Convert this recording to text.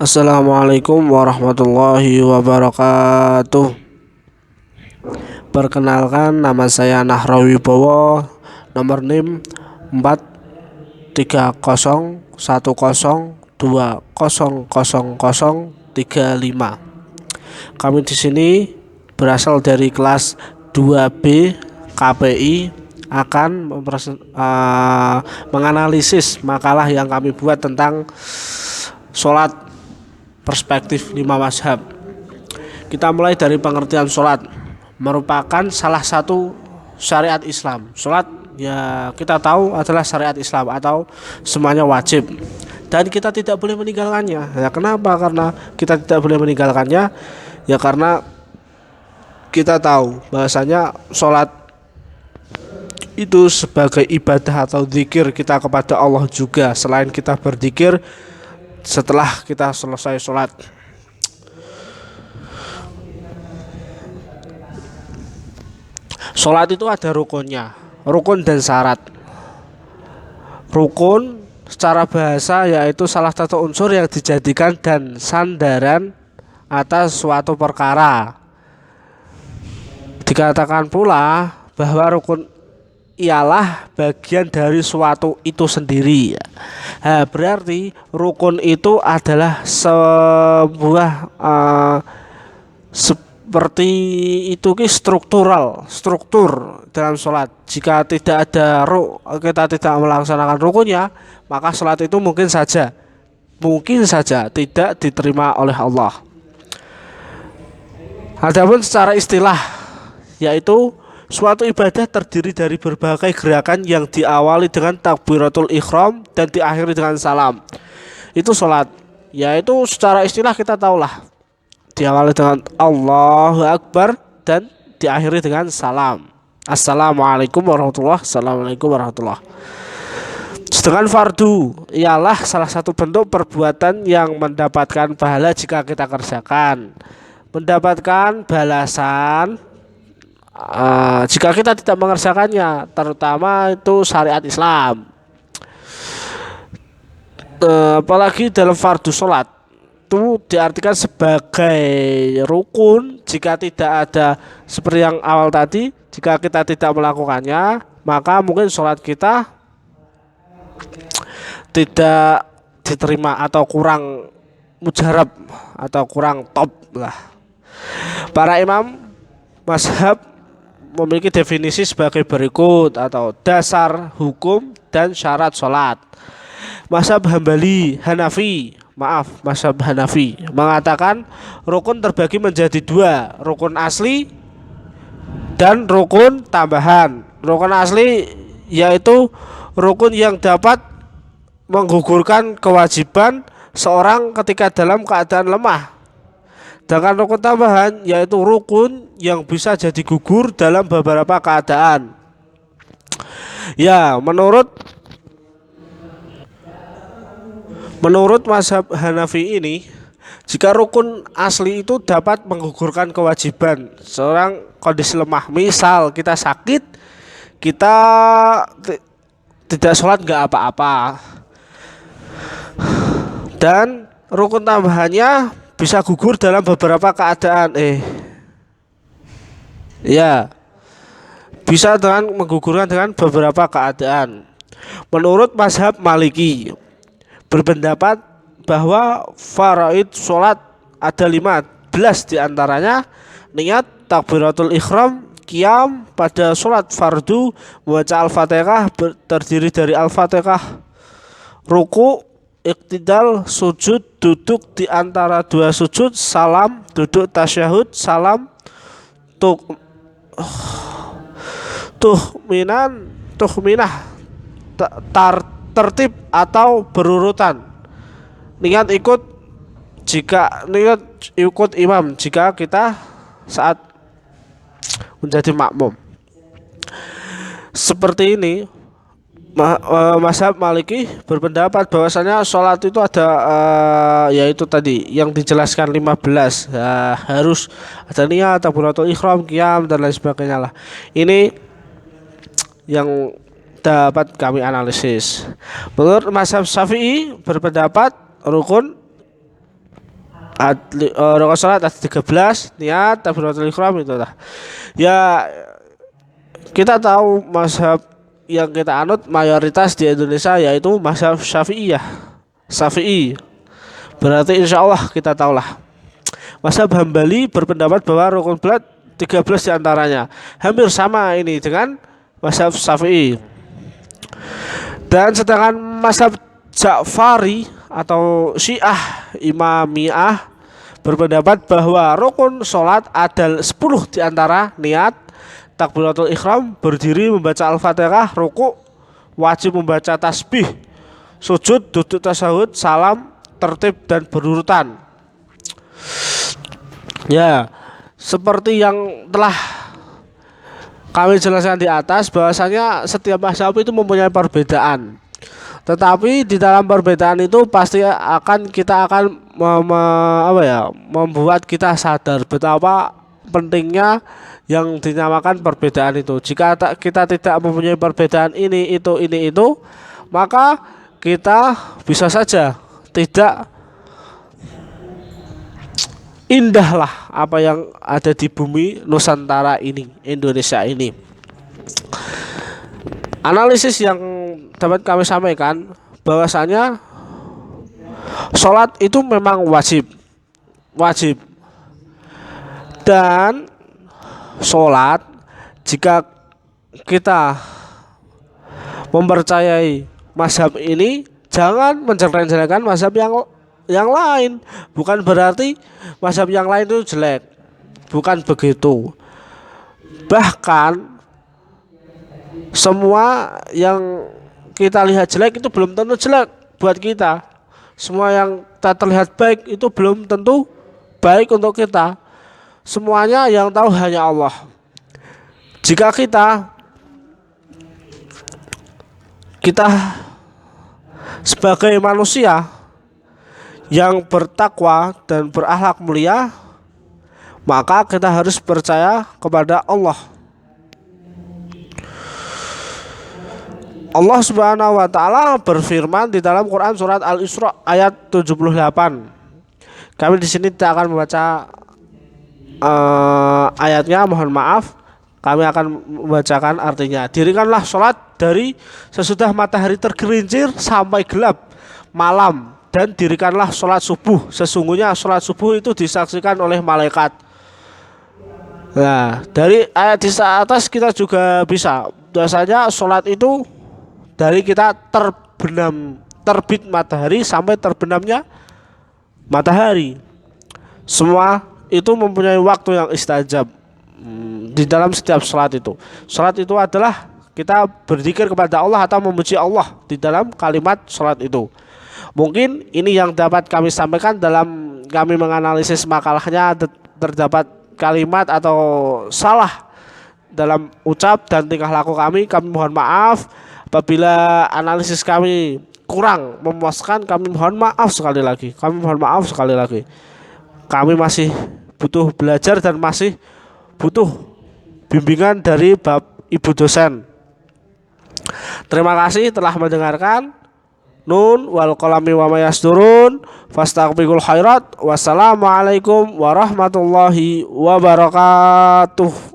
Assalamualaikum warahmatullahi wabarakatuh. Perkenalkan, nama saya Nahrawi Bowo, nomor NIM 43010200035. Kami di sini berasal dari kelas 2B KPI akan menganalisis makalah yang kami buat tentang sholat perspektif 5 mazhab. Kita mulai dari pengertian sholat. Merupakan salah satu syariat Islam. Sholat ya kita tahu adalah syariat Islam atau semuanya wajib. Dan kita tidak boleh meninggalkannya. Ya kenapa? Karena kita tidak boleh meninggalkannya. Ya karena kita tahu bahwasanya sholat itu sebagai ibadah atau zikir kita kepada Allah juga. Selain kita berzikir setelah kita selesai sholat. Sholat itu ada rukunnya, rukun dan syarat. Rukun secara bahasa yaitu salah satu unsur yang dijadikan dan sandaran atas suatu perkara. Dikatakan pula bahwa rukun ialah bagian dari suatu itu sendiri. Berarti rukun itu adalah sebuah seperti itu struktur dalam sholat. Jika tidak ada kita tidak melaksanakan rukunnya, maka sholat itu mungkin saja tidak diterima oleh Allah. Adapun secara istilah, yaitu suatu ibadah terdiri dari berbagai gerakan yang diawali dengan takbiratul ihram dan diakhiri dengan salam. Itu sholat. Yaitu secara istilah kita tahulah, diawali dengan Allahu Akbar dan diakhiri dengan salam. Assalamualaikum warahmatullahi wabarakatuh. Assalamualaikum warahmatullahi wabarakatuh. Sedangkan fardu ialah salah satu bentuk perbuatan yang mendapatkan pahala jika kita kerjakan, mendapatkan balasan jika kita tidak mengerjakannya, terutama itu syariat Islam. Apalagi dalam fardu sholat itu diartikan sebagai rukun. Jika tidak ada seperti yang awal tadi, jika kita tidak melakukannya, maka mungkin sholat kita tidak diterima atau kurang mujarab atau kurang top lah. Para imam mazhab memiliki definisi sebagai berikut atau dasar, hukum, dan syarat sholat. Mazhab Hanafi mengatakan rukun terbagi menjadi dua, rukun asli dan rukun tambahan. Rukun asli yaitu rukun yang dapat menggugurkan kewajiban seorang ketika dalam keadaan lemah. Sedangkan rukun tambahan yaitu rukun yang bisa jadi gugur dalam beberapa keadaan. Ya, menurut mazhab Hanafi ini, jika rukun asli itu dapat menggugurkan kewajiban seorang kondisi lemah, misal kita sakit, kita tidak sholat nggak apa-apa, dan rukun tambahannya bisa gugur dalam beberapa keadaan. Bisa dengan menggugurkan dengan beberapa keadaan. Menurut mazhab Maliki berpendapat bahwa faraid sholat ada 15 diantaranya: niat, takbiratul ihram, qiyam pada sholat fardu, membaca al-fatihah terdiri dari al-fatihah, ruku, iktidal, sujud, duduk di antara dua sujud, salam, duduk tasyahud, salam, tuhminah, tertib atau berurutan. Niat ikut imam jika kita saat menjadi makmum. Seperti ini mazhab Maliki berpendapat bahwasanya sholat itu ada yaitu tadi yang dijelaskan 15, harus ada niat, takbiratul ihram, qiyam dan lain sebagainya lah. Ini yang dapat kami analisis. Menurut mazhab Syafi'i berpendapat rukun Rukun salat ada 13, niat takbiratul ihram itu lah. Ya kita tahu mazhab yang kita anut mayoritas di Indonesia yaitu mazhab Syafi'iyah. Syafi'i. Berarti insya Allah kita tahulah. Mazhab Hambali berpendapat bahwa rukun salat 13 diantaranya. Hampir sama ini dengan mazhab Syafi'i. Dan sedangkan mazhab Ja'fari atau Syiah Imamiyah berpendapat bahwa rukun sholat ada 10 diantara niat, takbiratul ihram, berdiri, membaca al-fatihah, ruku, wajib membaca tasbih, sujud, duduk tasyahud, salam, tertib dan berurutan. Ya, seperti yang telah kami jelaskan di atas bahwasanya setiap mazhab itu mempunyai perbedaan. Tetapi di dalam perbedaan itu pasti kita akan membuat kita sadar betapa pentingnya yang dinamakan perbedaan itu. Jika kita tidak mempunyai perbedaan ini itu, maka kita bisa saja tidak indahlah apa yang ada di bumi Nusantara ini, Indonesia ini. Analisis yang dapat kami sampaikan bahwasanya sholat itu memang wajib dan sholat jika kita mempercayai mazhab ini jangan menjelek-jelekan mazhab yang lain. Bukan berarti mazhab yang lain itu jelek, bukan begitu. Bahkan semua yang kita lihat jelek itu belum tentu jelek buat kita. Semua yang tak terlihat baik itu belum tentu baik untuk kita. Semuanya yang tahu hanya Allah. Jika kita sebagai manusia yang bertakwa dan berakhlak mulia, maka kita harus percaya kepada Allah. Allah Subhanahu wa taala berfirman di dalam Quran surat Al-Isra ayat 78. Kami di sini tidak akan membaca ayatnya, mohon maaf. Kami akan membacakan artinya. Dirikanlah sholat dari sesudah matahari tergelincir sampai gelap malam, dan dirikanlah sholat subuh. Sesungguhnya sholat subuh itu disaksikan oleh malaikat. Nah, dari ayat di atas kita juga bisa biasanya sholat itu dari kita terbit matahari sampai terbenamnya matahari. Semua itu mempunyai waktu yang istajab di dalam setiap sholat itu. Sholat itu adalah kita berzikir kepada Allah atau memuji Allah di dalam kalimat sholat itu. Mungkin ini yang dapat kami sampaikan dalam kami menganalisis makalahnya. Terdapat kalimat atau salah dalam ucap dan tingkah laku kami mohon maaf. Apabila analisis kami kurang memuaskan, kami mohon maaf sekali lagi. Kami masih butuh belajar dan masih butuh bimbingan dari Ibu dosen. Terima kasih telah mendengarkan. Nun wal qalami wa ma yasturun. Fastaghfirul khairat. Wassalamualaikum warahmatullahi wabarakatuh.